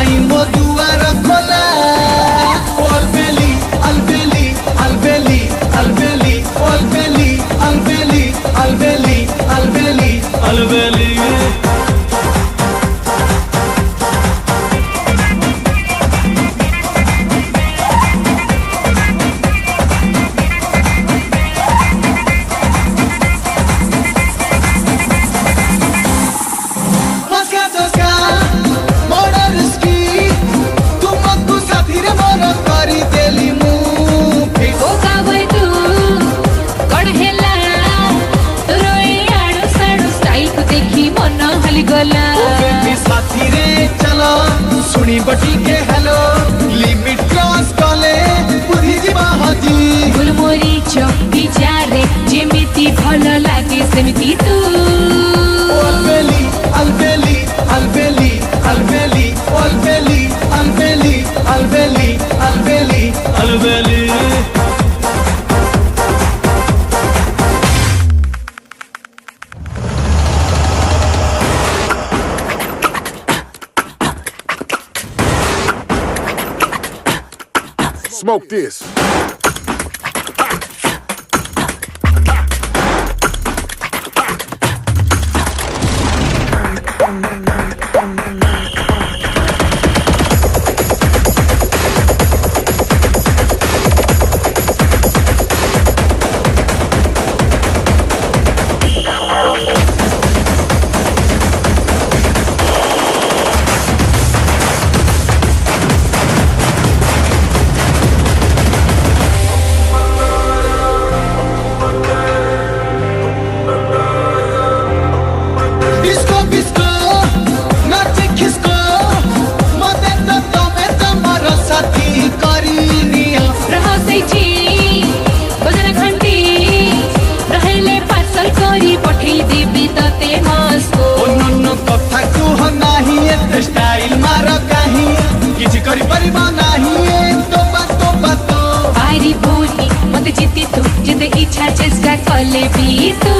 आई मो दुआर खोला अलबेली अलबेली अलबेली अलबेली अलबेली अलबेली अलबेली अलबेली अलबेली साथी रे चलो सुनी बटी के हेलो लिमिट क्रॉस कले बुद्धि जीवा हजी गुलमोरी चौकी जारे जेमिति भलो लागे सेमिति तू अलबेली अलबेली अलबेली अलबेली अलबेली अलबेली अलबेली अलबेली अलबेली Smoke this. स्टाइल मारो कहीं किसी करी परिमा नहीं तो बातो आरी बोली मत जीती तू जिते इच्छा चेष्टा कले भी तू